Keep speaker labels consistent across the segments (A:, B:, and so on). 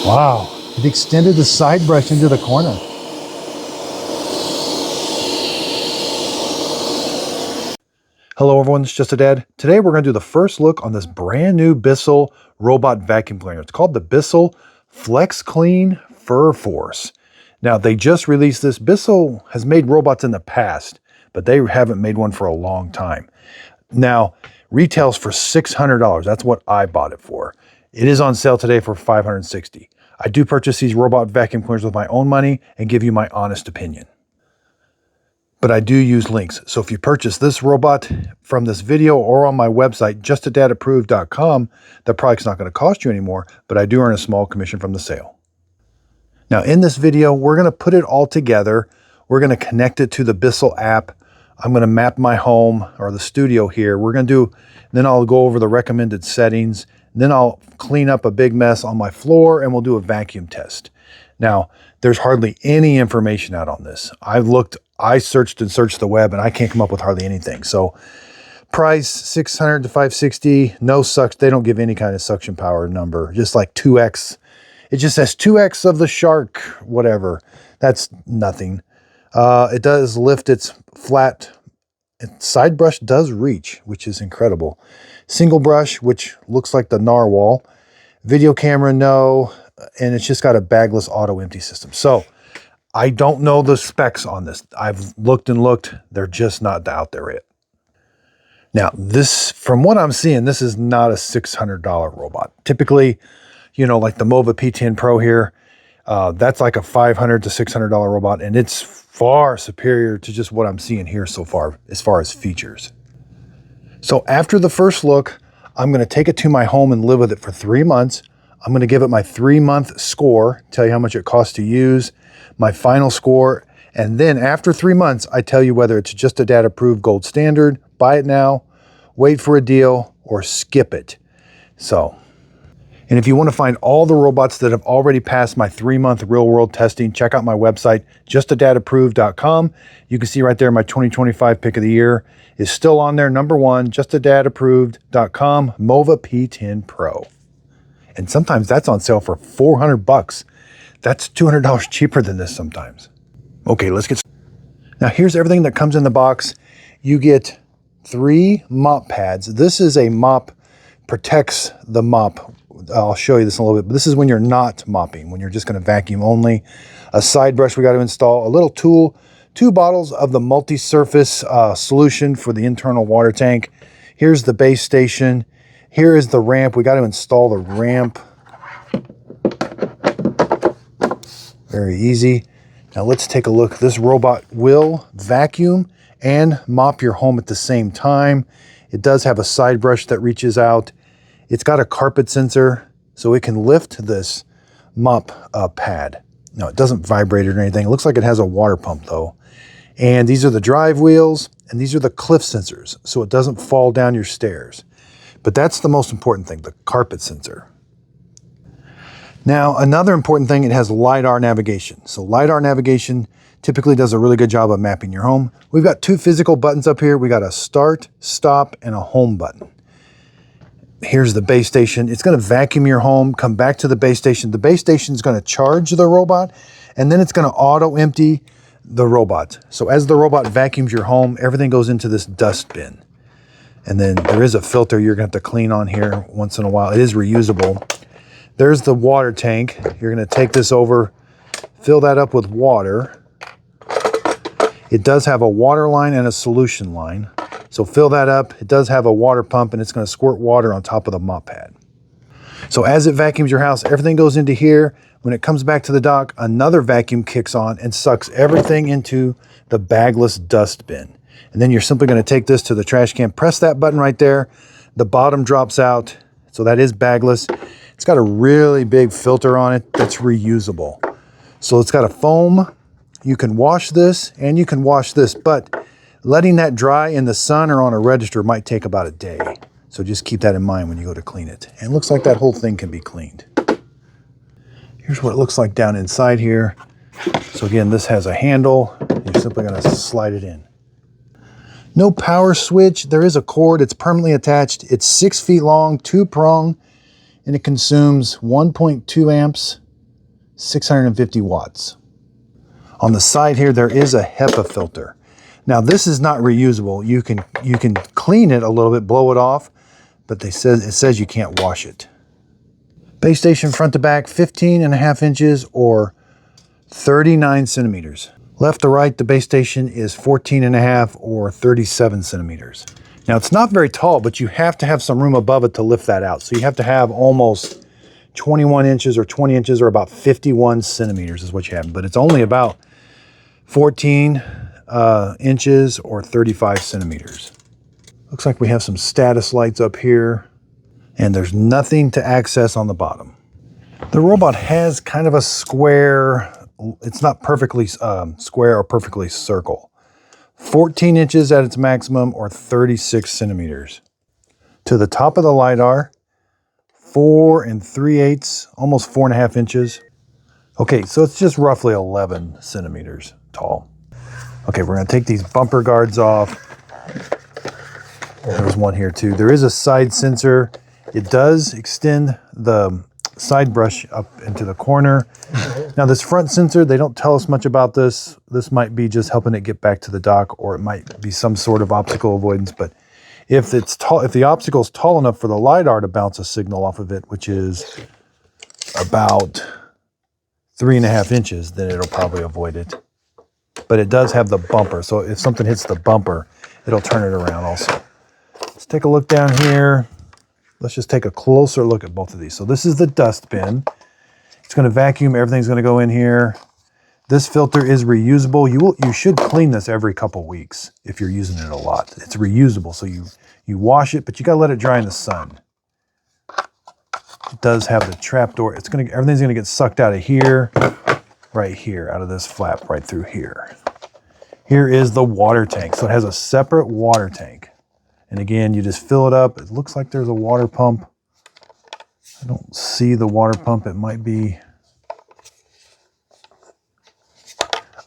A: Wow, it extended the side brush into the corner. Hello everyone, it's Just a Dad. Today we're going to do the first look on this brand new Bissell robot vacuum cleaner. It's called the Bissell FlexClean Fur Force. Now they just released this. Bissell has made robots in the past, but they haven't made one for a long time. Now, retails for $600. That's what I bought it for. It is on sale today for $560. I do purchase these robot vacuum cleaners with my own money and give you my honest opinion. But I do use links. So if you purchase this robot from this video or on my website, justadadapproved.com, the product's not going to cost you anymore, but I do earn a small commission from the sale. Now in this video, we're going to put it all together. We're going to connect it to the Bissell app. I'm going to map my home or the studio here. We're going to do, then I'll go over the recommended settings. Then I'll clean up a big mess on my floor and we'll do a vacuum test. Now, there's hardly any information out on this. I searched and searched the web and I can't come up with hardly anything. So price $600 to $560, no suction. They don't give any kind of suction power number, just like 2X. It just says 2X of the shark, whatever. That's nothing. It does lift its flat. Side brush does reach, which is incredible. Single brush, which looks like the narwhal. Video camera, no. And it's just got a bagless auto empty system. So I don't know the specs on this. I've looked and looked. They're just not out there yet. Now this, from what I'm seeing, this is not a $600 robot. Typically, you know, like the Mova P10 Pro here, that's like a $500 to $600 robot. And it's far superior to just what I'm seeing here so far, as far as features. So after the first look, I'm going to take it to my home and live with it for 3 months. I'm going to give it my 3-month score, tell you how much it costs to use, my final score, and then after 3 months, I tell you whether it's Just a Dad approved gold standard, buy it now, wait for a deal, or skip it. So, and if you want to find all the robots that have already passed my 3-month real-world testing, check out my website, justadadapproved.com. You can see right there my 2025 pick of the year is still on there, #1, justadadapproved.com, Mova P10 Pro. And sometimes that's on sale for $400. That's $200 cheaper than this sometimes. Okay, let's get started. Now here's everything that comes in the box. You get 3 mop pads. This is a mop, protects the mop. I'll show you this in a little bit, but this is when you're not mopping, when you're just going to vacuum only. A side brush we got to install, a little tool, 2 bottles of the multi-surface solution for the internal water tank. Here's the base station. Here is the ramp. We got to install the ramp. Very easy. Now let's take a look. This robot will vacuum and mop your home at the same time. It does have a side brush that reaches out. It's got a carpet sensor, so it can lift this mop pad. No, it doesn't vibrate or anything. It looks like it has a water pump though. And these are the drive wheels, and these are the cliff sensors, so it doesn't fall down your stairs. But that's the most important thing, the carpet sensor. Now, another important thing, it has LiDAR navigation. So LiDAR navigation typically does a really good job of mapping your home. We've got 2 physical buttons up here. We got a start, stop, and a home button. Here's the base station. It's going to vacuum your home, come back to the base station. The base station is going to charge the robot, and then it's going to auto empty the robot. So as the robot vacuums your home, everything goes into this dust bin. And then there is a filter you're going to have to clean on here once in a while. It is reusable. There's the water tank. You're going to take this over, fill that up with water. It does have a water line and a solution line. So fill that up. It does have a water pump, and it's going to squirt water on top of the mop pad. So as it vacuums your house, everything goes into here. When it comes back to the dock, another vacuum kicks on and sucks everything into the bagless dust bin. And then you're simply going to take this to the trash can, press that button right there. The bottom drops out. So that is bagless. It's got a really big filter on it that's reusable. So it's got a foam. You can wash this and you can wash this, but letting that dry in the sun or on a register might take about a day. So just keep that in mind when you go to clean it. And it looks like that whole thing can be cleaned. Here's what it looks like down inside here. So again, this has a handle. You're simply going to slide it in. No power switch. There is a cord. It's permanently attached. It's 6 feet long, 2-prong, and it consumes 1.2 amps 650 watts. On the side here, there is a HEPA filter. Now this is not reusable. You can clean it a little bit, blow it off, but it says you can't wash it. Base station front to back, 15.5 inches or 39 centimeters. Left to right, the base station is 14.5 or 37 centimeters. Now it's not very tall, but you have to have some room above it to lift that out. So you have to have almost 21 inches or 20 inches or about 51 centimeters is what you have. But it's only about 14 inches or 35 centimeters. Looks like we have some status lights up here, and there's nothing to access on the bottom. The robot has kind of a square, it's not perfectly square or perfectly circle. 14 inches at its maximum or 36 centimeters. To the top of the LiDAR, 4 3/8, almost 4.5 inches. Okay, so it's just roughly 11 centimeters tall. Okay, we're gonna take these bumper guards off. There's one here too. There is a side sensor. It does extend the side brush up into the corner. Now this front sensor, they don't tell us much about this. This might be just helping it get back to the dock, or it might be some sort of obstacle avoidance. But if the obstacle is tall enough for the LiDAR to bounce a signal off of it, which is about 3.5 inches, then it'll probably avoid it. But it does have the bumper, so if something hits the bumper, it'll turn it around also. Let's take a look down here. Let's just take a closer look at both of these. So this is the dust bin. It's going to vacuum. Everything's going to go in here. This filter is reusable. You should clean this every couple weeks if you're using it a lot. It's reusable, so you wash it, but you got to let it dry in the sun. It does have the trap door. Everything's going to get sucked out of here, right here, out of this flap right through here. Here is the water tank. So it has a separate water tank. And again, you just fill it up. It looks like there's a water pump. I don't see the water pump. It might be,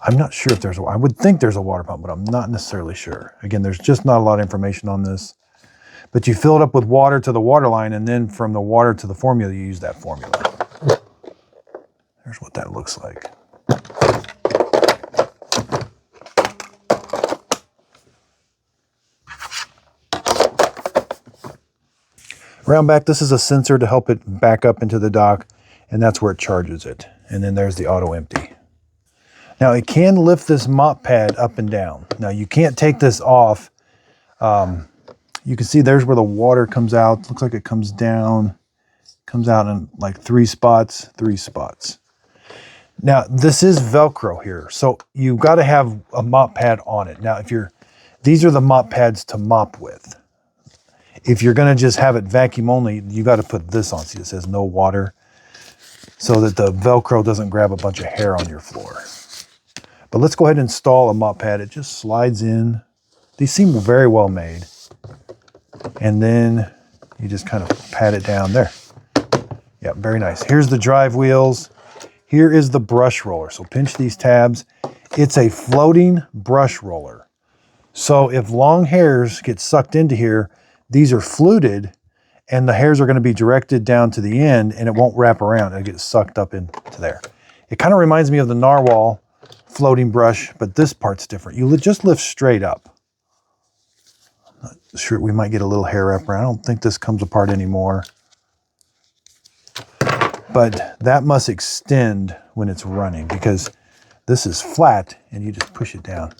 A: I'm not sure if I would think there's a water pump, but I'm not necessarily sure. Again, there's just not a lot of information on this. But you fill it up with water to the water line, and then from the water to the formula, you use that formula. There's what that looks like. Around back, this is a sensor to help it back up into the dock, and that's where it charges it. And then there's the auto empty. Now it can lift this mop pad up and down. Now you can't take this off. You can see there's where the water comes out. Looks like it comes down, comes out in like 3 spots. Now this is Velcro here, so you've got to have a mop pad on it. Now these are the mop pads to mop with. If you're going to just have it vacuum only, you got to put this on. See, it says no water, so that the Velcro doesn't grab a bunch of hair on your floor. But let's go ahead and install a mop pad. It just slides in. These seem very well made. And then you just kind of pat it down there. Yeah, very nice. Here's the drive wheels. Here is the brush roller. So pinch these tabs. It's a floating brush roller. So if long hairs get sucked into here, these are fluted, and the hairs are going to be directed down to the end, and it won't wrap around. It'll get sucked up into there. It kind of reminds me of the narwhal floating brush, but this part's different. You just lift straight up. I'm not sure, we might get a little hair wrap around. I don't think this comes apart anymore. But that must extend when it's running, because this is flat, and you just push it down.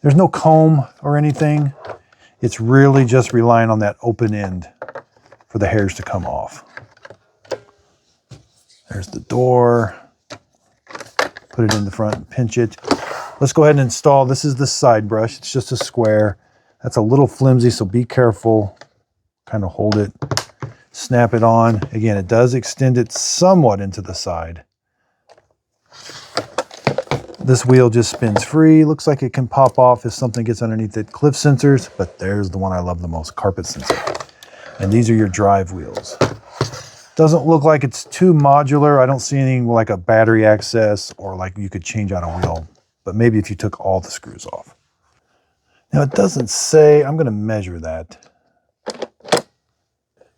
A: There's no comb or anything. It's really just relying on that open end for the hairs to come off. There's the door. Put it in the front and pinch it. Let's go ahead and install. This is the side brush. It's just a square. That's a little flimsy, so be careful. Kind of hold it. Snap it on. Again, it does extend it somewhat into the side. This wheel just spins free. Looks like it can pop off if something gets underneath it. Cliff sensors, but there's the one I love the most, carpet sensor. And these are your drive wheels. Doesn't look like it's too modular. I don't see anything like a battery access or like you could change out a wheel, but maybe if you took all the screws off. Now it doesn't say, I'm gonna measure that.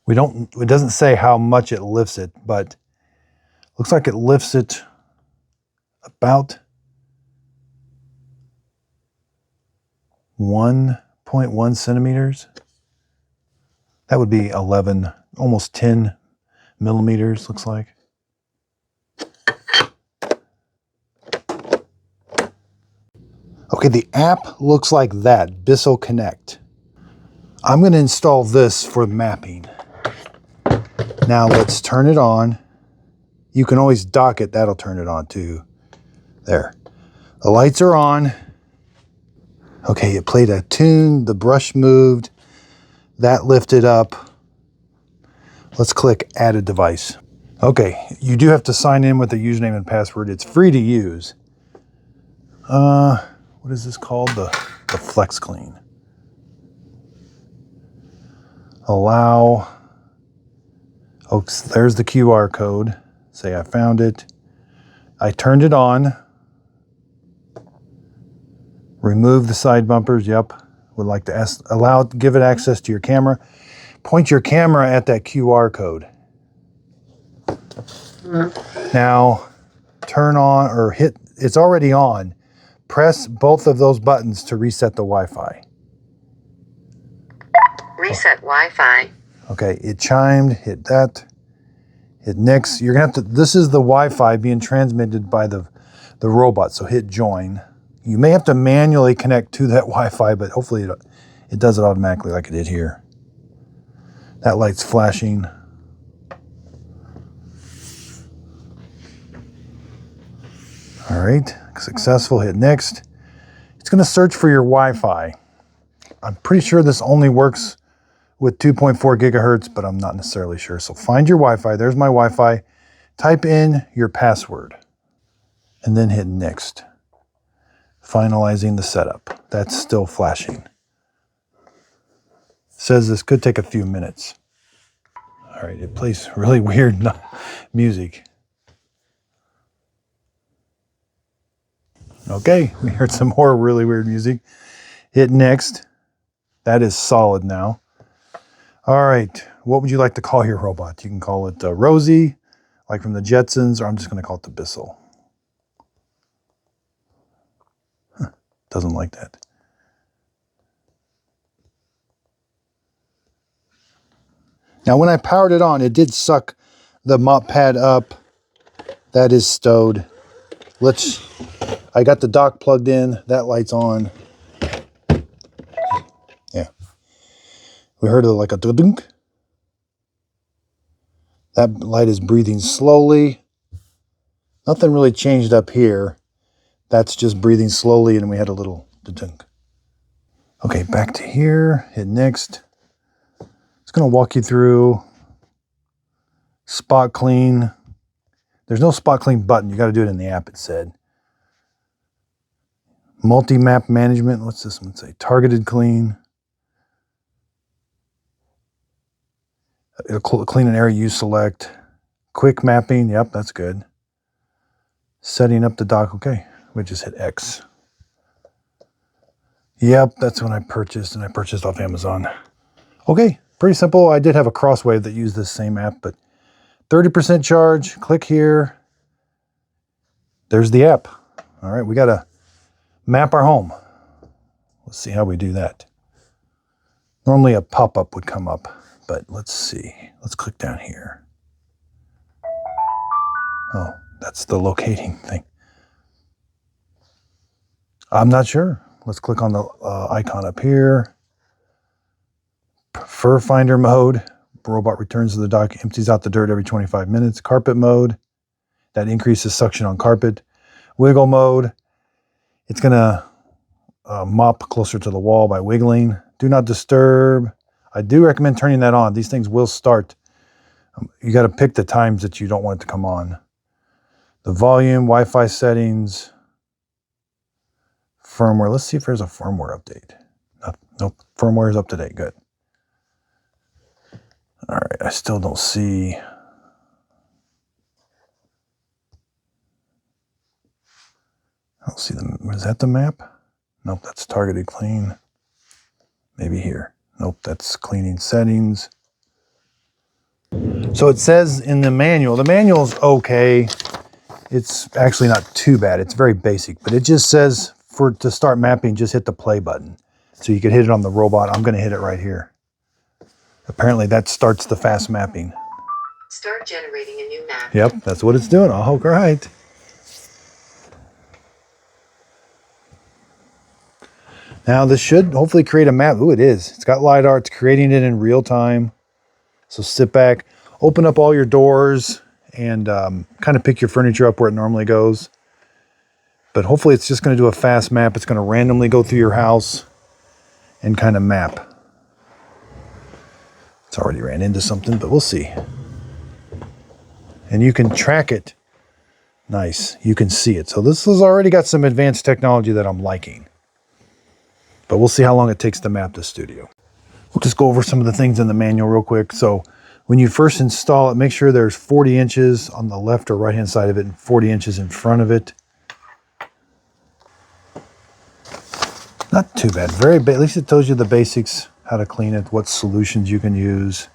A: It doesn't say how much it lifts it, but looks like it lifts it about 1.1 centimeters. That would be 11, almost 10 millimeters, looks like. Okay, the app looks like that, Bissell Connect. I'm going to install this for mapping. Now let's turn it on. You can always dock it, that'll turn it on too. There. The lights are on. Okay, it played a tune, the brush moved, that lifted up. Let's click Add a Device. Okay, you do have to sign in with a username and password. It's free to use. What is this called? The FlexClean. Allow. Oh, there's the QR code. Say I found it. I turned it on. Remove the side bumpers. Yep. Would like to give it access to your camera. Point your camera at that QR code. Now, turn on or hit, it's already on. Press both of those buttons to reset the Wi-Fi.
B: Reset Wi-Fi.
A: Okay, it chimed, hit that, hit next. You're gonna have to, this is the Wi-Fi being transmitted by the robot, so hit join. You may have to manually connect to that Wi-Fi, but hopefully it does it automatically like it did here. That light's flashing. All right, successful, hit next. It's gonna search for your Wi-Fi. I'm pretty sure this only works with 2.4 gigahertz, but I'm not necessarily sure. So find your Wi-Fi, there's my Wi-Fi. Type in your password and then hit next. Finalizing the setup. That's still flashing. Says this could take a few minutes. All right, it plays really weird music. Okay, we heard some more really weird music. Hit next. That is solid now. All right, what would you like to call your robot? You can call it Rosie, like from the Jetsons, or I'm just going to call it the Bissell. Doesn't like that. Now, when I powered it on, it did suck the mop pad up. That is stowed. I got the dock plugged in. That light's on. Yeah. We heard like a dunk. That light is breathing slowly. Nothing really changed up here. That's just breathing slowly, and we had a little dunk. Okay, back to here. Hit next. It's going to walk you through spot clean. There's no spot clean button. You got to do it in the app, it said. Multi-map management. What's this one say? Targeted clean. It'll clean an area you select. Quick mapping. Yep, that's good. Setting up the dock. Okay, we just hit X. Yep, that's when I purchased, and I purchased off Amazon. Okay, pretty simple. I did have a Crosswave that used this same app, but 30% charge. Click here. There's the app. All right, we got to map our home. Let's see how we do that. Normally a pop-up would come up, but let's see. Let's click down here. Oh, that's the locating thing. I'm not sure. Let's click on the icon up here. Fur finder mode. Robot returns to the dock, empties out the dirt every 25 minutes. Carpet mode. That increases suction on carpet. Wiggle mode. It's going to mop closer to the wall by wiggling. Do not disturb. I do recommend turning that on. These things will start. You got to pick the times that you don't want it to come on. The volume, Wi-Fi settings, firmware. Let's see if there's a firmware update. Nope, firmware is up to date. Good. All right, I still don't see. I don't see is that the map? Nope, that's targeted clean. Maybe here. Nope, that's cleaning settings. So it says in the manual's okay. It's actually not too bad. It's very basic, but it just says to start mapping, just hit the play button. So you could hit it on the robot. I'm going to hit it right here. Apparently that starts the fast mapping.
B: Start generating a new map.
A: Yep, that's what it's doing. Oh, right. Now this should hopefully create a map. Ooh, it is. It's got LiDAR. It's creating it in real time. So sit back, open up all your doors, and kind of pick your furniture up where it normally goes. But hopefully it's just going to do a fast map. It's going to randomly go through your house and kind of map. It's already ran into something, but we'll see. And you can track it. Nice. You can see it. So this has already got some advanced technology that I'm liking. But we'll see how long it takes to map the studio. We'll just go over some of the things in the manual real quick. So when you first install it, make sure there's 40 inches on the left or right hand side of it and 40 inches in front of it. Not too bad. At least it tells you the basics, how to clean it, what solutions you can use.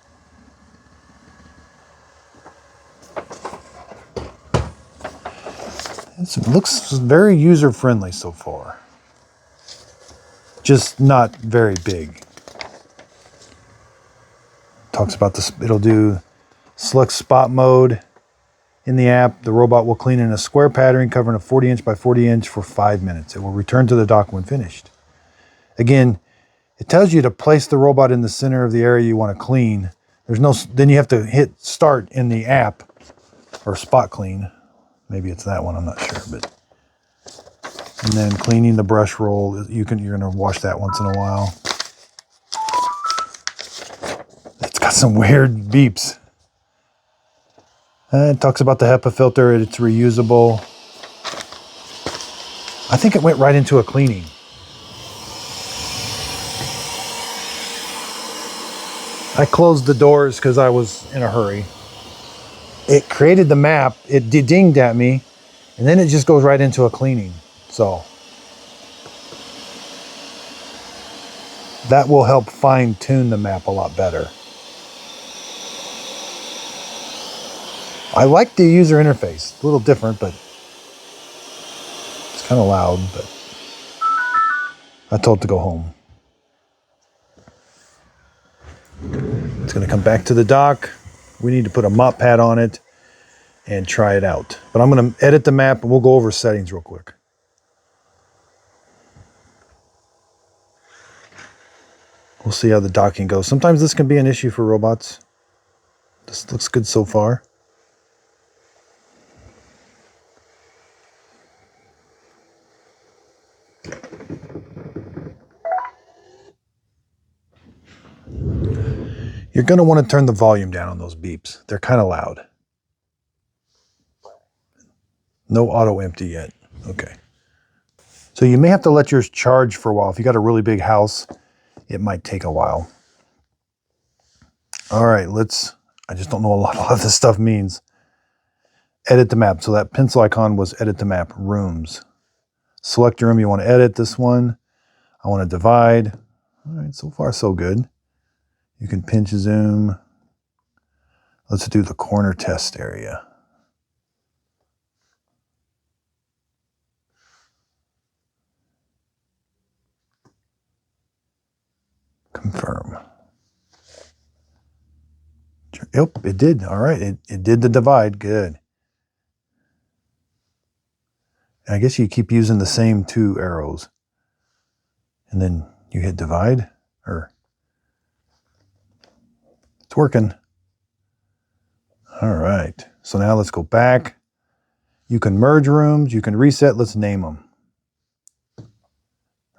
A: It looks very user-friendly so far. Just not very big. Talks about this. It'll do select spot mode in the app. The robot will clean in a square pattern covering a 40 inch by 40 inch for 5 minutes. It will return to the dock when finished. Again, it tells you to place the robot in the center of the area you want to clean. Then you have to hit start in the app or spot clean. Maybe it's that one, I'm not sure, but. And then cleaning the brush roll, you're going to wash that once in a while. It's got some weird beeps. It talks about the HEPA filter, it's reusable. I think it went right into a cleaning. I closed the doors because I was in a hurry. It created the map, it dinged at me, and then it just goes right into a cleaning. So that will help fine-tune the map a lot better. I like the user interface. A little different, but it's kind of loud, but I told it to go home. It's going to come back to the dock. We need to put a mop pad on it and try it out. But I'm going to edit the map and we'll go over settings real quick. We'll see how the docking goes. Sometimes this can be an issue for robots. This looks good so far. You're going to want to turn the volume down on those beeps. They're kind of loud. No auto empty yet. Okay. So you may have to let yours charge for a while. If you got a really big house, it might take a while. All right, I just don't know a lot of this stuff means. Edit the map. So that pencil icon was edit the map, rooms. Select your room you want to edit. This one, I want to divide. All right, so far so good. You can pinch zoom. Let's do the corner test area. Confirm. Yep, it did. All right, it did the divide. Good. I guess you keep using the same 2 arrows. And then you hit divide, or it's working. All right, so now let's go back. You can merge rooms, you can reset, let's name them.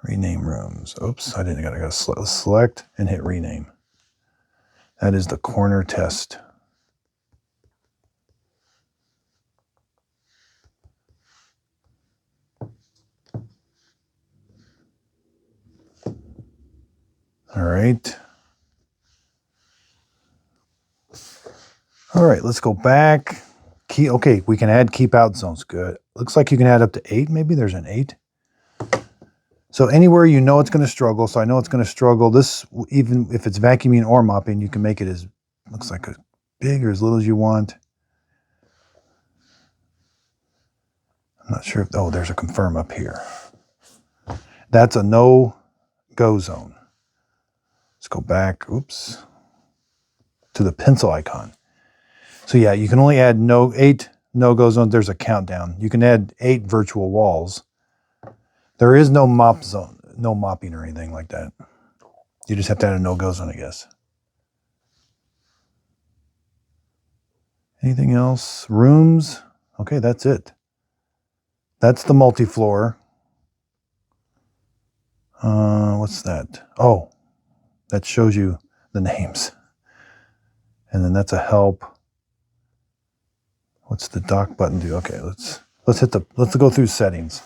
A: Rename rooms. Oops, I gotta select and hit rename. That is the corner test. All right. All right, let's go back. Okay, we can add keep out zones. Good. Looks like you can add up to 8. Maybe there's an 8. So anywhere you know it's going to struggle. So I know it's going to struggle. This, even if it's vacuuming or mopping, you can make it as, looks like as big or as little as you want. I'm not sure if, oh, there's a confirm up here. That's a no-go zone. Let's go back, oops, to the pencil icon. So yeah, you can only add 8 no-go zones. There's a countdown. You can add 8 virtual walls. There is no mop zone, no mopping or anything like that. You just have to add a no-go zone, I guess. Anything else? Rooms? Okay, that's it. That's the multi-floor. What's that? Oh, that shows you the names. And then that's a help. What's the dock button do? Okay, let's go through settings.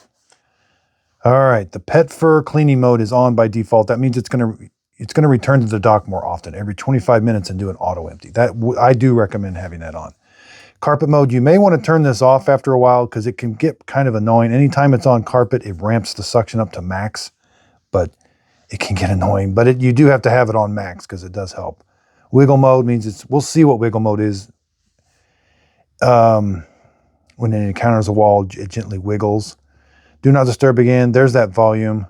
A: All right, the pet fur cleaning mode is on by default. That means it's gonna return to the dock more often, every 25 minutes, and do an auto empty. I do recommend having that on. Carpet mode, you may want to turn this off after a while because it can get kind of annoying. Anytime it's on carpet, it ramps the suction up to max, but it can get annoying. But you do have to have it on max because it does help. Wiggle mode means we'll see what wiggle mode is. When it encounters a wall, it gently wiggles. Do not disturb again. There's that volume.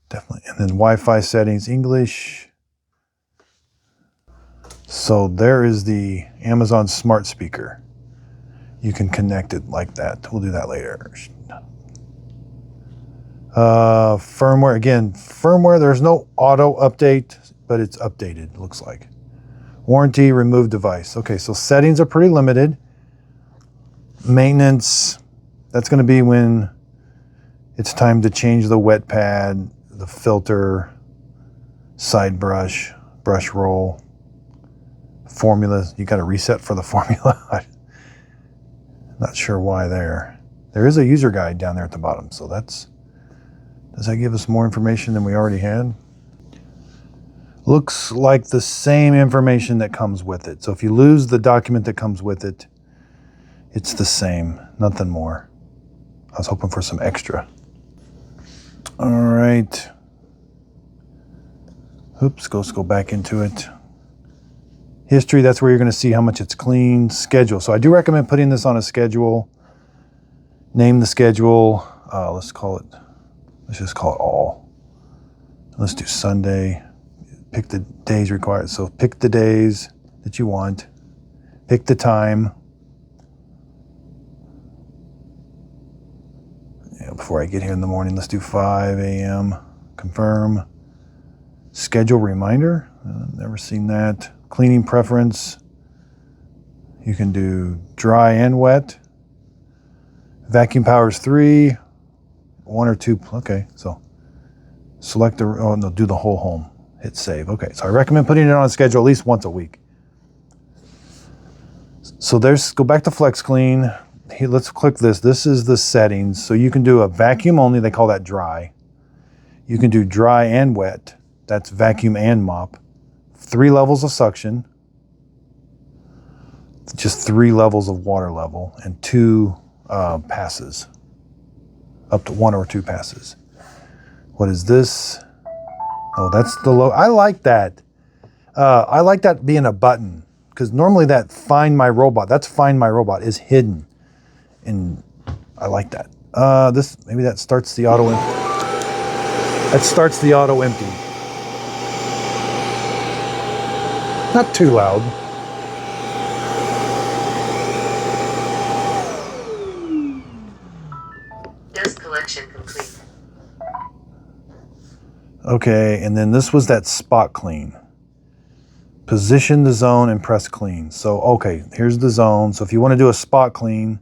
A: Definitely. And then Wi-Fi settings, English. So there is the Amazon smart speaker. You can connect it like that. We'll do that later. Firmware, again, there's no auto update, but it's updated, it looks like. Warranty, remove device. Okay, so settings are pretty limited. Maintenance, that's going to be when it's time to change the wet pad, the filter, side brush, brush roll, formula. You got to reset for the formula. I'm not sure why there. There is a user guide down there at the bottom, so does that give us more information than we already had? Looks like the same information that comes with it. So if you lose the document that comes with it, it's the same, nothing more. I was hoping for some extra. All right. Oops, let's go back into it. History, that's where you're going to see how much it's cleaned. Schedule. So I do recommend putting this on a schedule. Name the schedule. Let's just call it all. Let's do Sunday. Pick the days required. So pick the days that you want. Pick the time. Before I get here in the morning, let's do 5 a.m. Confirm. Schedule reminder. Never seen that. Cleaning preference. You can do dry and wet. Vacuum powers 3, 1 or 2. Okay, so select do the whole home. Hit save. Okay, so I recommend putting it on a schedule at least once a week. So go back to FlexClean. Here, let's click this. This is the settings. So you can do a vacuum only. They call that dry. You can do dry and wet. That's vacuum and mop. 3 levels of suction. Just 3 levels of water level and 2 passes. Up to 1 or 2 passes. What is this? Oh, that's the low. I like that. I like that being a button because normally that Find My Robot, is hidden. And I like that. Maybe that starts the auto empty. That starts the auto empty. Not too loud.
B: Dust collection complete.
A: Okay, and then this was that spot clean. Position the zone and press clean. So, okay, here's the zone. So if you want to do a spot clean,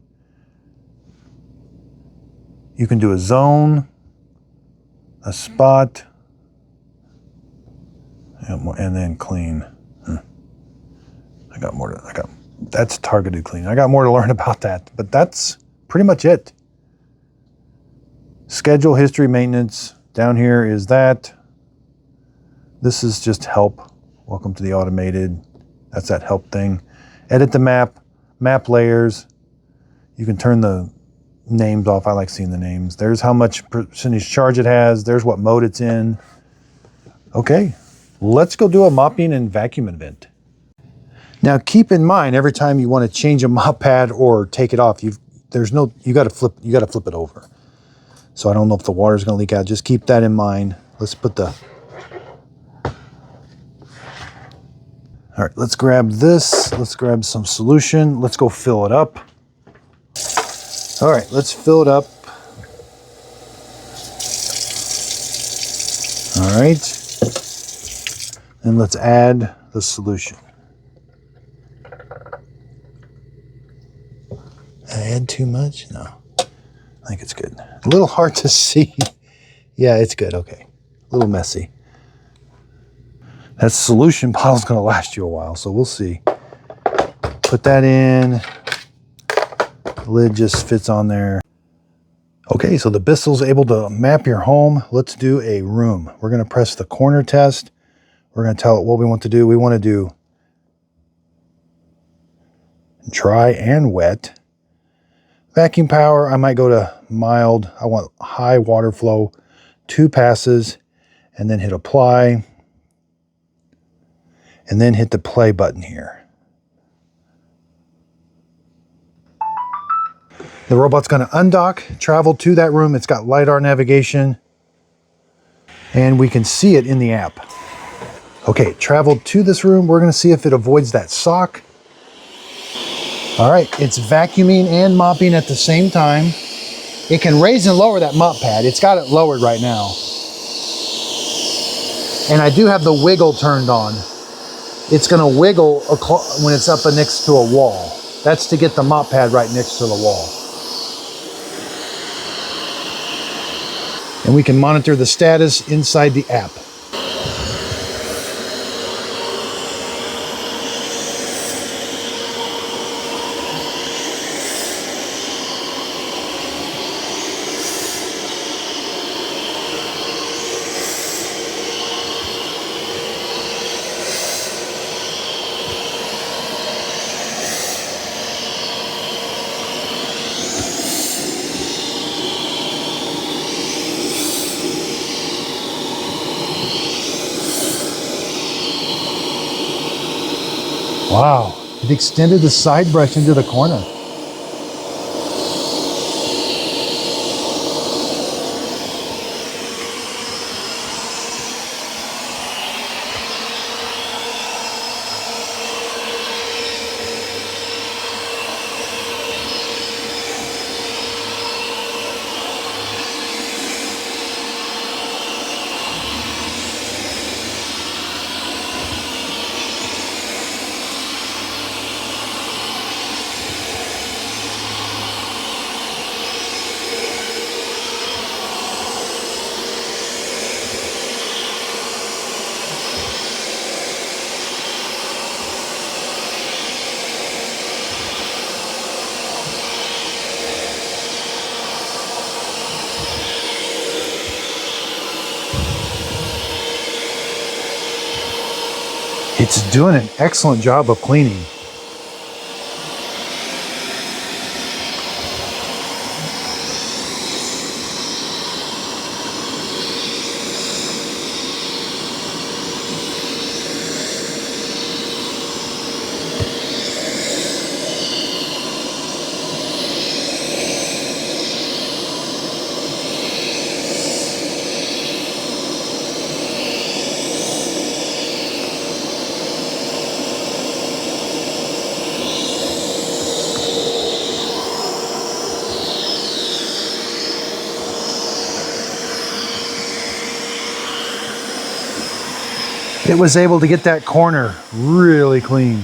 A: you can do a zone, a spot, and then clean. That's targeted clean. I got more to learn about that, but that's pretty much it. Schedule, history, maintenance. Down here is that. This is just help. Welcome to the automated. That's that help thing. Edit the map layers. You can turn the names off. I like seeing the names. There's how much percentage charge it has. There's what mode it's in. Okay, let's go do a mopping and vacuum event. Now keep in mind, every time you want to change a mop pad or take it off, there's no, you got to flip it over. So I don't know if the water's going to leak out. Just keep that in mind. Let's put the, all right, let's grab this. Let's grab some solution. Let's go fill it up. All right, let's fill it up. All right. And let's add the solution. I add too much? No. I think it's good. A little hard to see. Yeah, it's good. Okay. A little messy. That solution bottle's going to last you a while, so we'll see. Put that in. The lid just fits on there. Okay, so the Bissell's able to map your home. Let's do a room. We're going to press the corner test. We're going to tell it what we want to do. We want to do dry and wet. Vacuum power, I might go to mild. I want high water flow, 2 passes, and then hit apply. And then hit the play button here. The robot's going to undock, travel to that room. It's got LiDAR navigation, and we can see it in the app. Okay, traveled to this room. We're going to see if it avoids that sock. All right, it's vacuuming and mopping at the same time. It can raise and lower that mop pad. It's got it lowered right now. And I do have the wiggle turned on. It's going to wiggle when it's up next to a wall. That's to get the mop pad right next to the wall. And we can monitor the status inside the app. Wow, it extended the side brush into the corner. It's doing an excellent job of cleaning. It was able to get that corner really clean.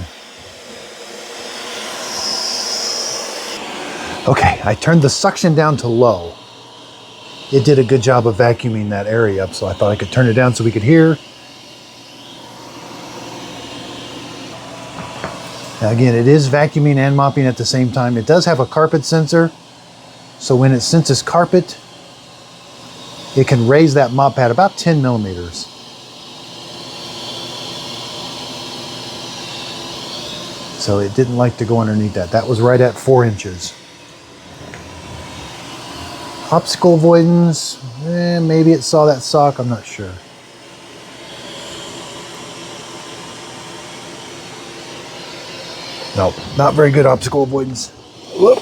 A: Okay, I turned the suction down to low. It did a good job of vacuuming that area up, so I thought I could turn it down so we could hear. Now again, it is vacuuming and mopping at the same time. It does have a carpet sensor, so when it senses carpet, it can raise that mop pad about 10 millimeters. So it didn't like to go underneath that. That was right at 4 inches. Obstacle avoidance, maybe it saw that sock, I'm not sure. Nope, not very good obstacle avoidance. Whoop.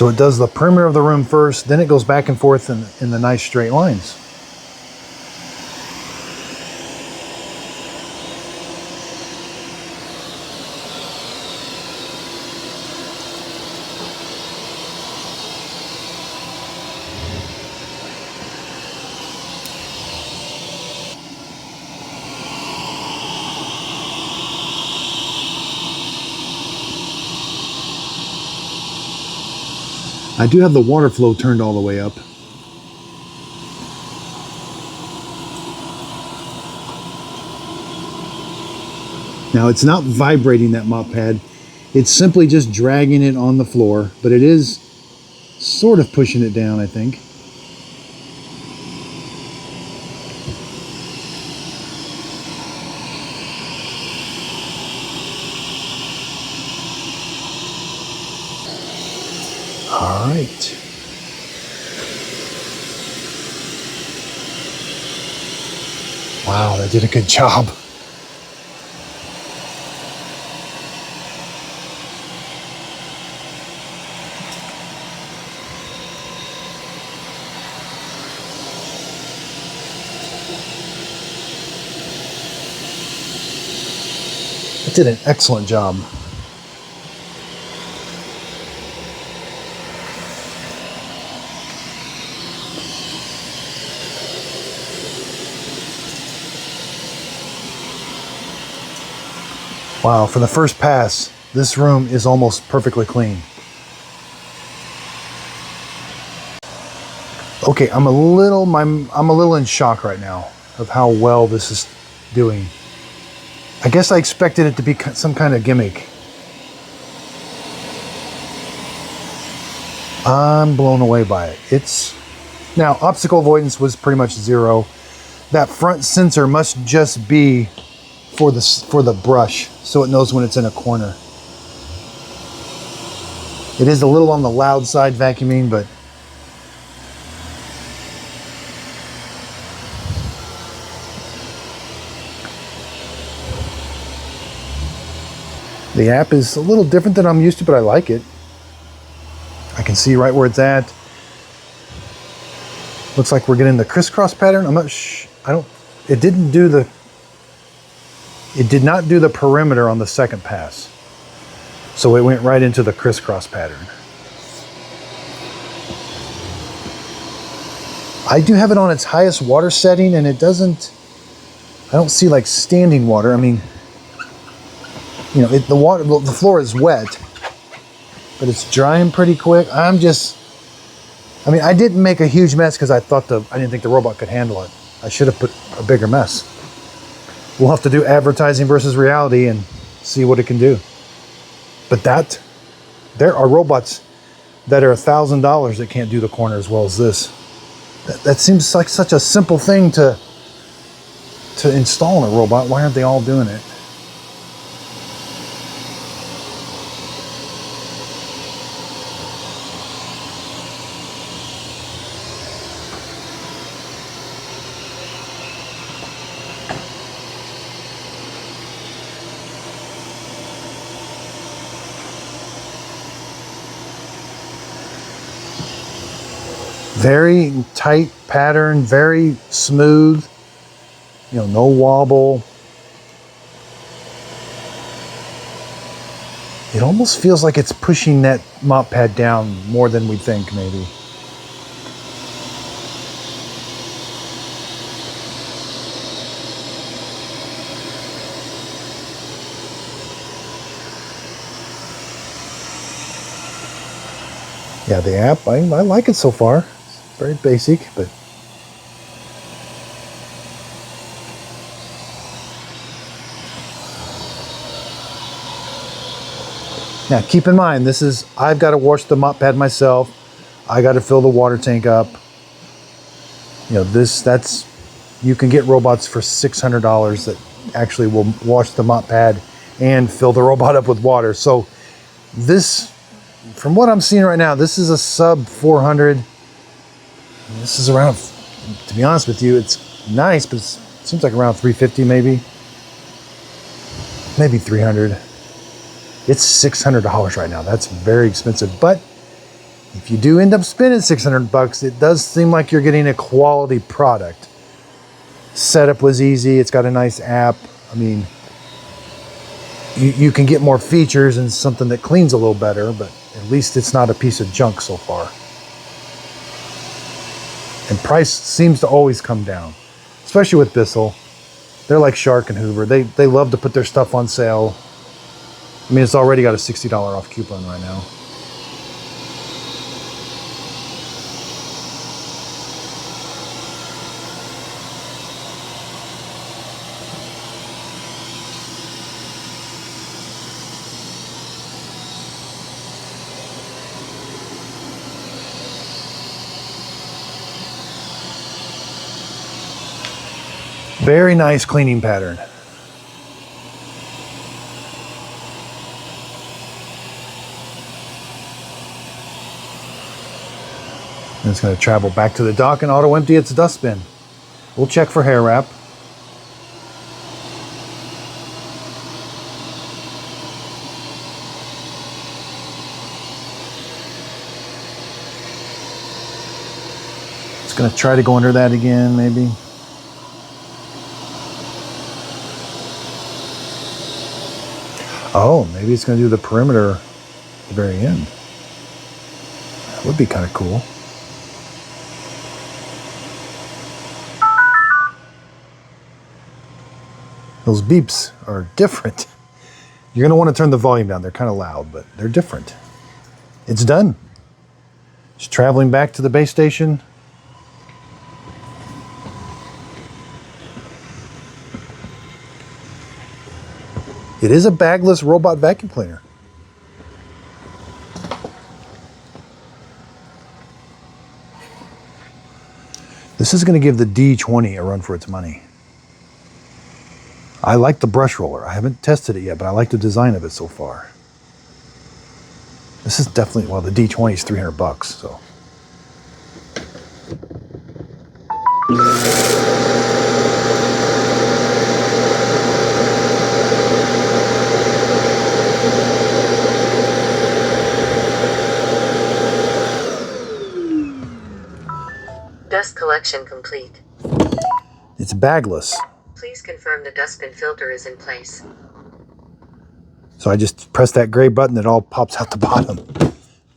A: So it does the perimeter of the room first, then it goes back and forth in the nice straight lines. I do have the water flow turned all the way up. Now it's not vibrating that mop pad. It's simply just dragging it on the floor, but it is sort of pushing it down, I think. All right. Wow, that did a good job. It did an excellent job. Wow, for the first pass, this room is almost perfectly clean. Okay, I'm a little in shock right now of how well this is doing. I guess I expected it to be some kind of gimmick. I'm blown away by it. Now, obstacle avoidance was pretty much zero. That front sensor must just be for the brush, so it knows when it's in a corner. It is a little on the loud side vacuuming, but the app is a little different than I'm used to, but I like it. I can see right where it's at. Looks like we're getting the crisscross pattern. I'm not it did not do the perimeter on the second pass. So it went right into the crisscross pattern. I do have it on its highest water setting, and I don't see like standing water. I mean, you know, the floor is wet, but it's drying pretty quick. I didn't make a huge mess because I didn't think the robot could handle it. I should have put a bigger mess. We'll have to do advertising versus reality and see what it can do. But there are robots that are $1,000 that can't do the corner as well as this. That seems like such a simple thing to install in a robot. Why aren't they all doing it? Very tight pattern, very smooth, no wobble. It almost feels like it's pushing that mop pad down more than we think, maybe. Yeah, the app, I like it so far. Very basic, but now keep in mind, I've got to wash the mop pad myself. I got to fill the water tank up. You can get robots for $600 that actually will wash the mop pad and fill the robot up with water. So this, from what I'm seeing right now, this is a sub 400. This is around, to be honest with you, it's nice, but it seems like around 350 maybe 300. It's $600 right now. That's very expensive, but If you do end up spending 600 bucks, it does seem like you're getting a quality product. Setup was easy. It's got a nice app. I mean, you can get more features and something that cleans a little better, but at least it's not a piece of junk so far. And price seems to always come down, especially with Bissell. They're like Shark and Hoover. They love to put their stuff on sale. I mean, it's already got a $60 off coupon right now. Very nice cleaning pattern. And it's going to travel back to the dock and auto empty its dustbin. We'll check for hair wrap. It's going to try to go under that again, maybe. Oh, maybe it's going to do the perimeter at the very end. That would be kind of cool. Those beeps are different. You're going to want to turn the volume down. They're kind of loud, but they're different. It's done. It's traveling back to the base station. It is a bagless robot vacuum cleaner. This is going to give the D20 a run for its money. I like the brush roller. I haven't tested it yet, but I like the design of it so far. This is definitely, well, the D20 is 300 bucks, so.
B: Dust collection complete.
A: It's bagless.
B: Please confirm the dustbin filter is in place.
A: So I just press that gray button, it all pops out the bottom.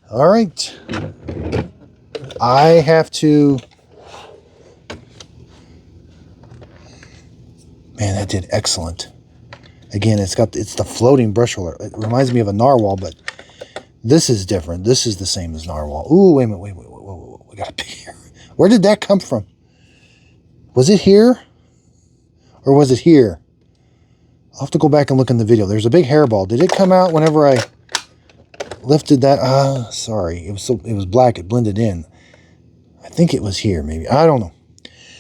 A: All right. I have to... Man, that did excellent. Again, it's the floating brush roller. It reminds me of a narwhal, but this is different. This is the same as narwhal. Ooh, wait a minute, wait. We got a big hair. Where did that come from? Was it here? Or was it here? I'll have to go back and look in the video. There's a big hairball. Did it come out whenever I lifted that? Sorry. It was black. It blended in. I think it was here, maybe. I don't know.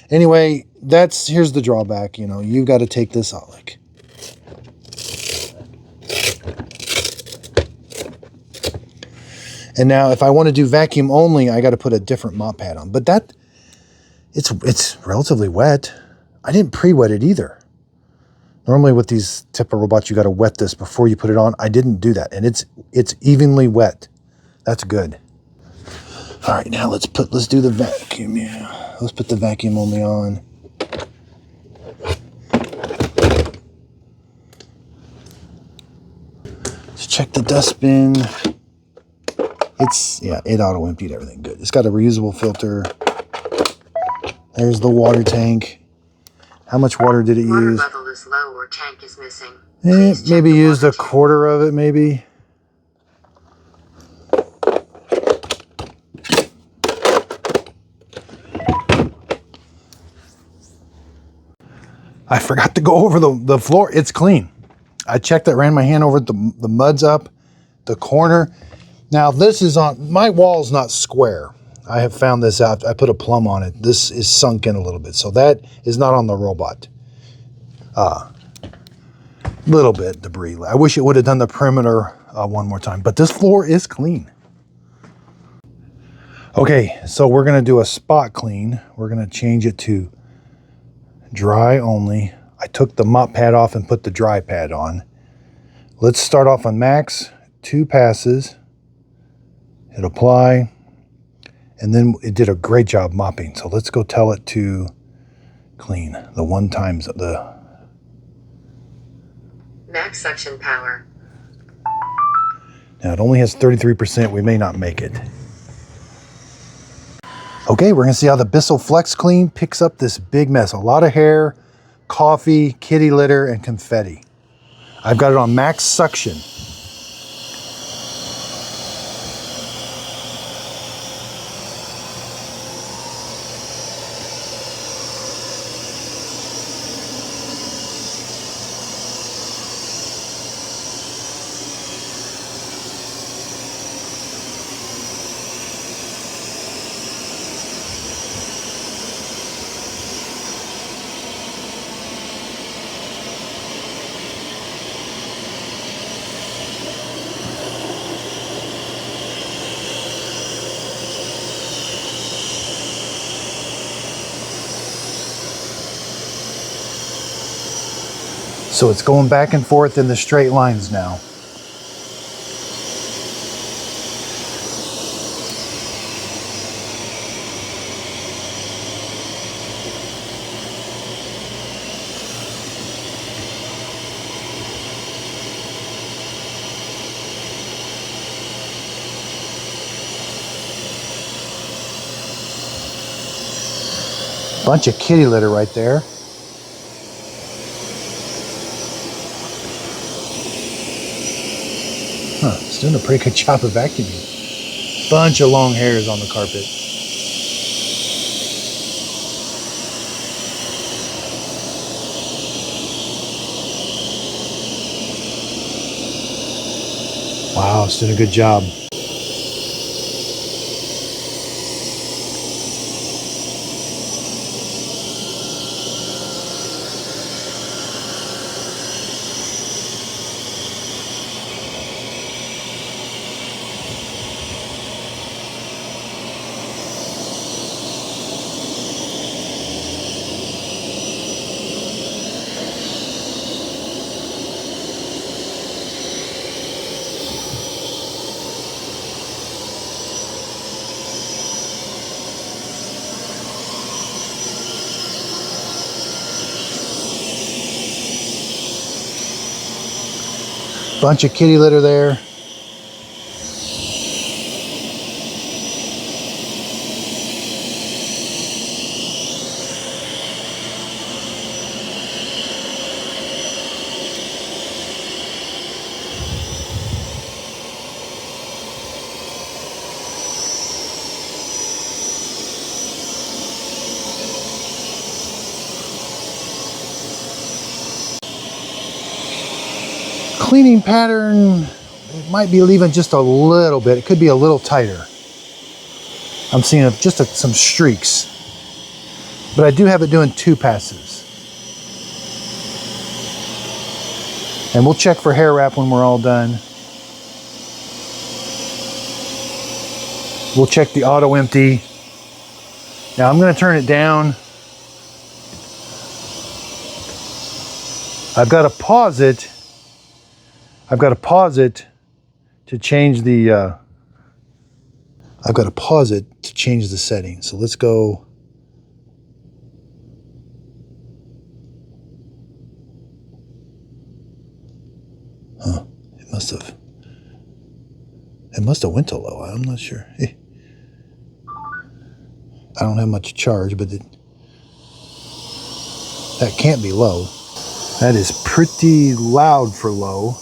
A: Anyway, here's the drawback. You know, you've got to take this out. Like, and now if I want to do vacuum only, I got to put a different mop pad on. But it's relatively wet. I didn't pre-wet it either. Normally with these type of robots, you got to wet this before you put it on. I didn't do that, and it's evenly wet. That's good. All right, now let's do the vacuum. Yeah, let's put the vacuum only on. Let's check the dustbin. It auto emptied everything good. It's got a reusable filter. There's the water tank. How much water did it use?
B: Water level is low or tank is missing.
A: Maybe used a quarter of it, maybe. I forgot to go over the floor. It's clean. I checked it, ran my hand over it. The mud's up, the corner. Now this is on, my wall's not square. I have found this out. I put a plumb on it. This is sunk in a little bit. So that is not on the robot. Little bit debris. I wish it would have done the perimeter one more time, but this floor is clean. Okay, so we're going to do a spot clean. We're going to change it to dry only. I took the mop pad off and put the dry pad on. Let's start off on max, 2 passes. Hit apply, And then it did a great job mopping. So let's go tell it to clean the 1 times the
B: Max suction power.
A: Now it only has 33%. We may not make it. Okay, we're gonna see how the Bissell FlexClean picks up this big mess. A lot of hair, coffee, kitty litter, and confetti. I've got it on max suction. So it's going back and forth in the straight lines now. Bunch of kitty litter right there. Huh, it's doing a pretty good job of vacuuming. Bunch of long hairs on the carpet. Wow, it's doing a good job. Bunch of kitty litter there. Cleaning pattern, it might be leaving just a little bit. It could be a little tighter. I'm seeing just some streaks, but I do have it doing 2 passes. And we'll check for hair wrap when we're all done. We'll check the auto empty. Now I'm going to turn it down. I've got to pause it. I've got to pause it to change the setting. So let's go. Huh. It must have went to low. I'm not sure. I don't have much charge, but that can't be low. That is pretty loud for low.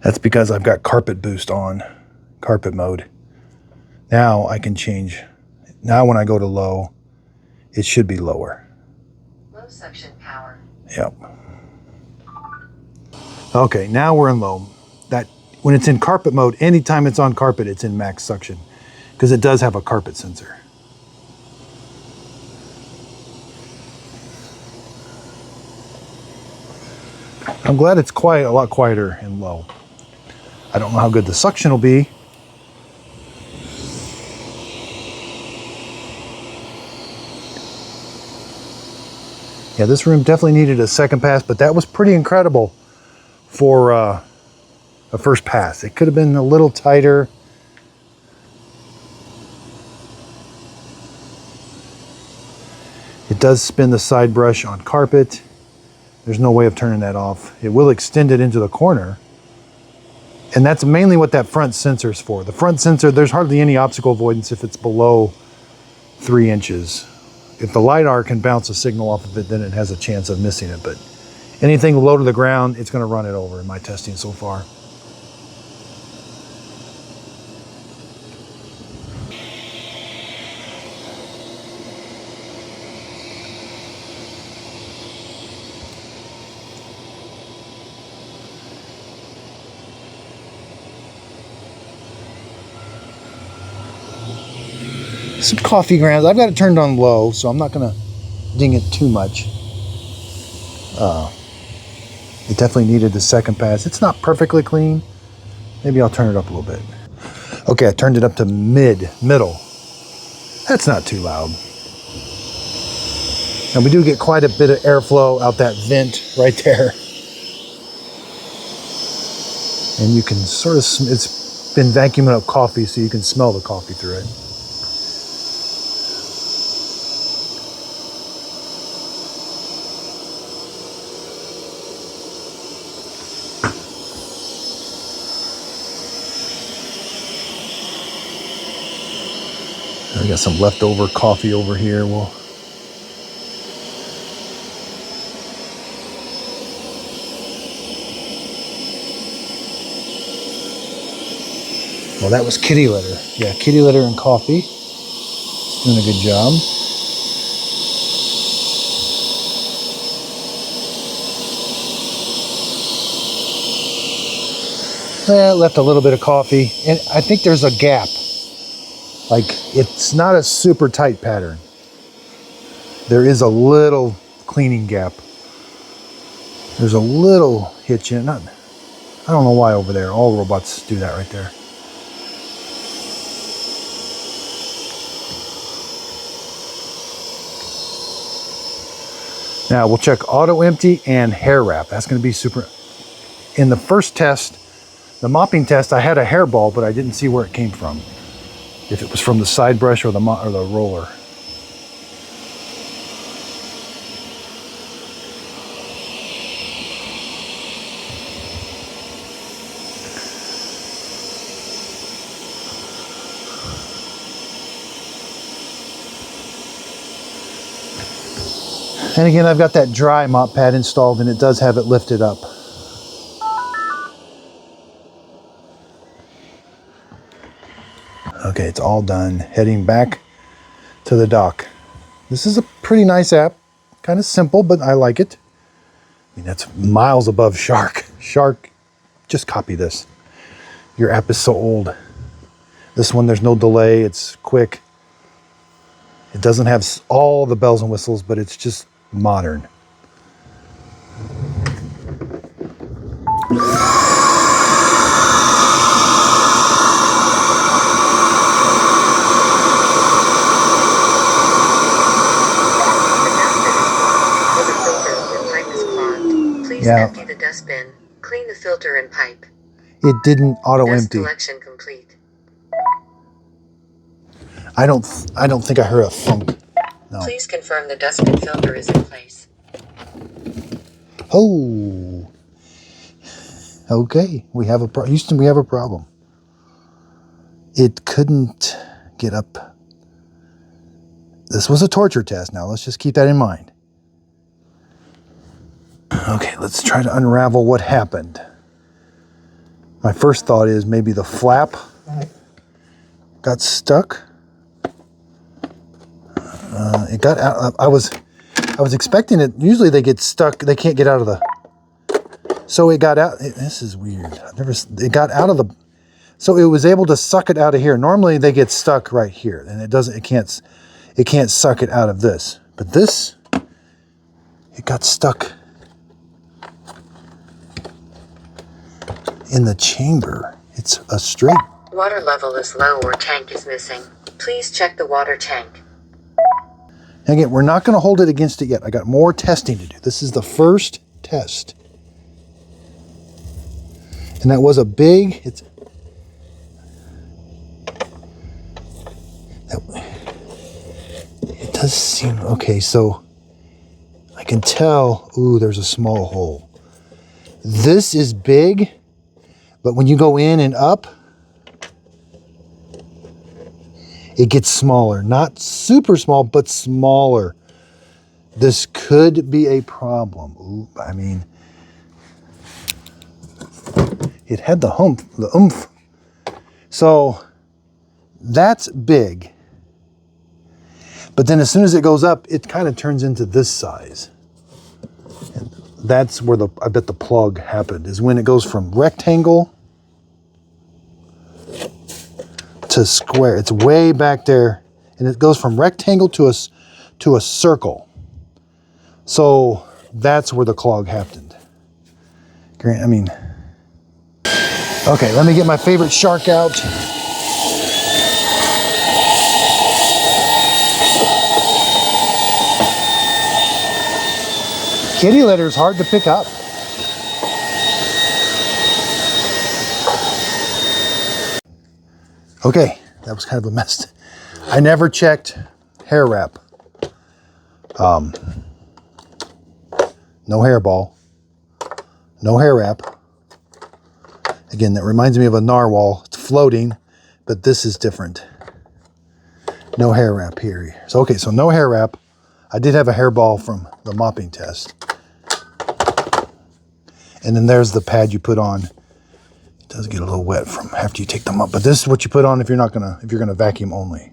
A: That's because I've got carpet boost on, carpet mode. Now I can change. Now when I go to low, it should be lower.
B: Low suction power.
A: Yep. Okay, now we're in low. That when it's in carpet mode, anytime it's on carpet, it's in max suction because it does have a carpet sensor. I'm glad it's quiet, a lot quieter in low. I don't know how good the suction will be. Yeah, this room definitely needed a second pass, but that was pretty incredible for a first pass. It could have been a little tighter. It does spin the side brush on carpet. There's no way of turning that off. It will extend it into the corner. And that's mainly what that front sensor is for. The front sensor, there's hardly any obstacle avoidance if it's below 3 inches. If the LiDAR can bounce a signal off of it, then it has a chance of missing it. But anything low to the ground, it's going to run it over in my testing so far. Some coffee grounds. I've got it turned on low, so I'm not going to ding it too much. It definitely needed the second pass. It's not perfectly clean. Maybe I'll turn it up a little bit. Okay, I turned it up to middle. That's not too loud. And we do get quite a bit of airflow out that vent right there. And you can sort of, it's been vacuuming up coffee, so you can smell the coffee through it. I got some leftover coffee over here. Well, that was kitty litter. Yeah, kitty litter and coffee. It's doing a good job. Yeah, left a little bit of coffee. And I think there's a gap. Like, it's not a super tight pattern. There is a little cleaning gap. There's a little hitch in it. I don't know why over there. All robots do that right there. Now we'll check auto empty and hair wrap. That's going to be super. In the first test, the mopping test, I had a hairball, but I didn't see where it came from. If it was from the side brush or the roller. And again, I've got that dry mop pad installed, and it does have it lifted up. Okay, it's all done. Heading back to the dock. This is a pretty nice app. Kind of simple, but I like it. I mean, that's miles above Shark. Shark, just copy this. Your app is so old. This one, there's no delay. It's quick. It doesn't have all the bells and whistles, but it's just modern.
B: Yeah. Empty the dustbin. Clean the filter and pipe.
A: It didn't auto
B: Dust
A: empty.
B: collection complete.
A: I don't think I heard a thunk. No.
B: Please confirm the dustbin filter is in place.
A: Oh. Okay, we have a Houston. We have a problem. It couldn't get up. This was a torture test. Now let's just keep that in mind. Okay, let's try to unravel what happened. My first thought is maybe the flap got stuck. It got out. I was expecting it. Usually they get stuck. They can't get out of the. So it got out. This is weird. It got out of the. So it was able to suck it out of here. Normally they get stuck right here, and it doesn't. It can't suck it out of this. But this, it got stuck in the chamber. It's a straight.
B: Water level is low or tank is missing. Please check the water tank.
A: Again, we're not going to hold it against it yet. I got more testing to do. This is the first test. And that was a big, it does seem, okay, so I can tell, ooh, there's a small hole. This is big, but when you go in and up, it gets smaller. Not super small, but smaller. This could be a problem. Ooh, I mean, it had the oomph. So that's big. But then as soon as it goes up, it kind of turns into this size. And that's where I bet the plug happened, is when it goes from rectangle to square. It's way back there, and it goes from rectangle to a circle. So that's where the clog happened. I mean, okay, let me get my favorite shark out. Kitty litter is hard to pick up. Okay, that was kind of a mess. I never checked hair wrap. No hairball. No hair wrap. Again, that reminds me of a narwhal. It's floating, but this is different. No hair wrap here. So, okay, so no hair wrap. I did have a hairball from the mopping test. And then there's the pad you put on. It does get a little wet from after you take them up, but this is what you put on if you're gonna vacuum only.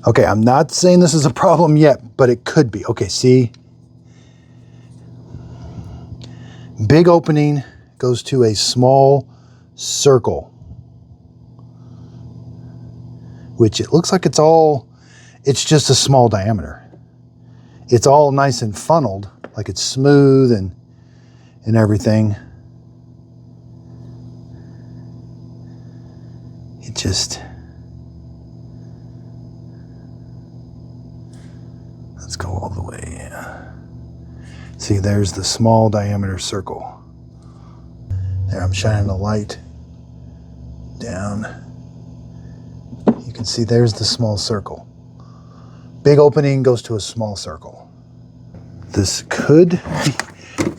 A: Okay, I'm not saying this is a problem yet, but it could be. Okay, see? Big opening goes to a small circle, which it looks like it's just a small diameter. It's all nice and funneled, like it's smooth and everything. It just, let's go all the way, yeah. See, there's the small diameter circle. There, I'm shining the light down. You can see there's the small circle. Big opening goes to a small circle. This could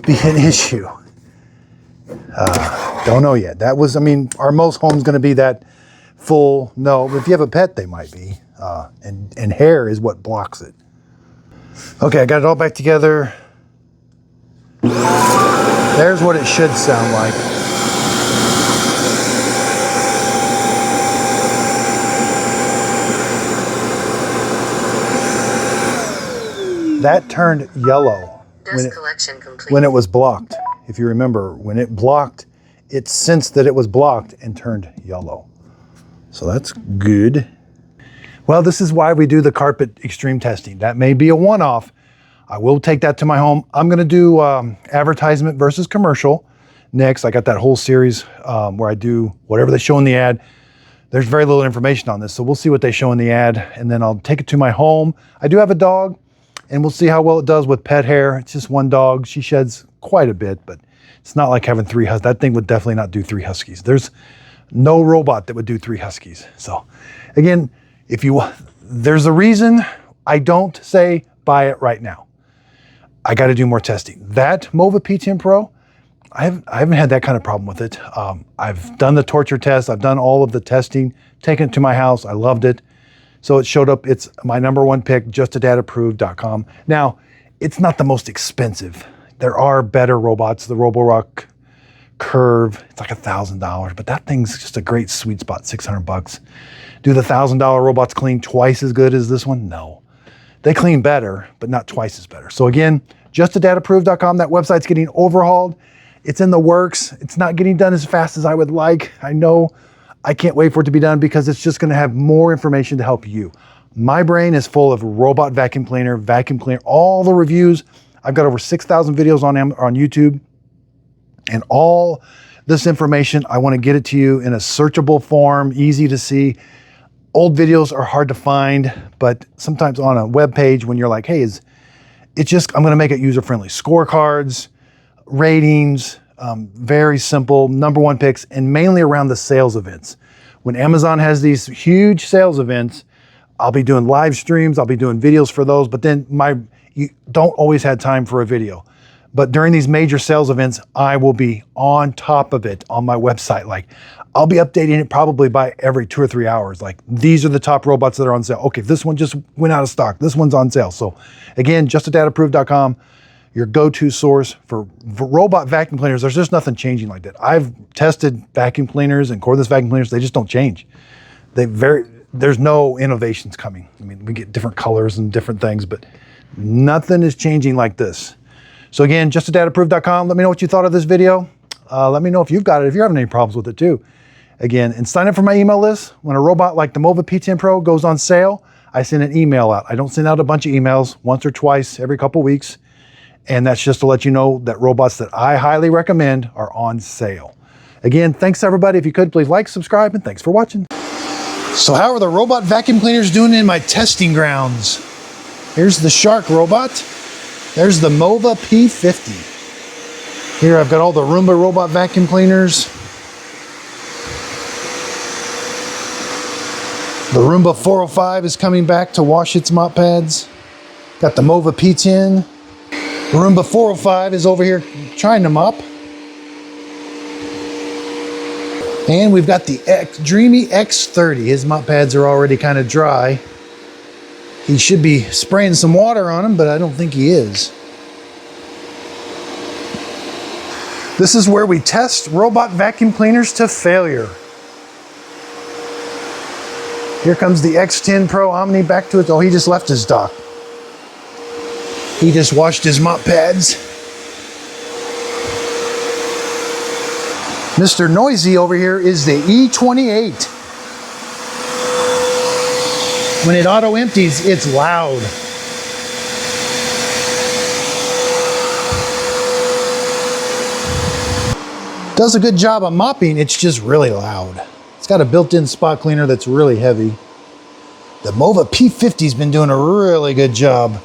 A: be an issue. Don't know yet. That was, I mean, are most homes going to be that full? No, but if you have a pet, they might be. And hair is what blocks it. Okay, I got it all back together. There's what it should sound like. That turned yellow when it was blocked. If you remember, when it blocked, it sensed that it was blocked and turned yellow. So that's good. Well, this is why we do the carpet extreme testing. That may be a one-off. I will take that to my home. I'm going to do advertisement versus commercial next. I got that whole series where I do whatever they show in the ad. There's very little information on this, so we'll see what they show in the ad, and then I'll take it to my home. I do have a dog, and we'll see how well it does with pet hair. It's just one dog. She sheds quite a bit, but it's not like having 3 huskies. That thing would definitely not do 3 huskies. There's no robot that would do 3 huskies. So again, there's a reason I don't say buy it right now. I got to do more testing. That Mova P10 Pro, I haven't had that kind of problem with it. I've done the torture test. I've done all of the testing, taken it to my house. I loved it. So it showed up. It's my #1 pick, justadadapproved.com. Now, it's not the most expensive. There are better robots. The Roborock Curve, it's like $1,000, but that thing's just a great sweet spot, $600. Do the $1,000 robots clean twice as good as this one? No. They clean better, but not twice as better. So again, justadadapproved.com. That website's getting overhauled. It's in the works. It's not getting done as fast as I would like. I know. I can't wait for it to be done because it's just going to have more information to help you. My brain is full of robot vacuum cleaner, all the reviews. I've got over 6,000 videos on YouTube, and all this information, I want to get it to you in a searchable form, easy to see. Old videos are hard to find, but sometimes on a web page when you're like, hey, I'm gonna make it user-friendly. Scorecards, ratings, very simple, #1 picks, and mainly around the sales events. When Amazon has these huge sales events, I'll be doing live streams, I'll be doing videos for those, but then you don't always have time for a video. But during these major sales events, I will be on top of it on my website. Like, I'll be updating it probably by every 2 or 3 hours. Like, these are the top robots that are on sale. Okay, this one just went out of stock. This one's on sale. So again, justadadapproved.com, your go-to source for robot vacuum cleaners. There's just nothing changing like that. I've tested vacuum cleaners and cordless vacuum cleaners. They just don't change. There's no innovations coming. I mean, we get different colors and different things, but nothing is changing like this. So again, justadadapproved.com. Let me know what you thought of this video. Let me know if you've got it, if you're having any problems with it too. Again, and sign up for my email list. When a robot like the Mova P10 Pro goes on sale, I send an email out. I don't send out a bunch of emails, once or twice every couple weeks. And that's just to let you know that robots that I highly recommend are on sale. Again, thanks everybody. If you could, please like, subscribe, and thanks for watching. So how are the robot vacuum cleaners doing in my testing grounds? Here's the Shark robot. There's the Mova P50. Here I've got all the Roomba robot vacuum cleaners. The Roomba 405 is coming back to wash its mop pads. Got the Mova P10. The Roomba 405 is over here trying to mop. And we've got the Dreamy X30. His mop pads are already kind of dry. He should be spraying some water on them, but I don't think he is. This is where we test robot vacuum cleaners to failure. Here comes the X10 Pro Omni back to it. Oh, he just left his dock. He just washed his mop pads. Mr. Noisy over here is the E28. When it auto empties, it's loud. Does a good job of mopping, it's just really loud. It's got a built-in spot cleaner that's really heavy. The Mova P50's been doing a really good job.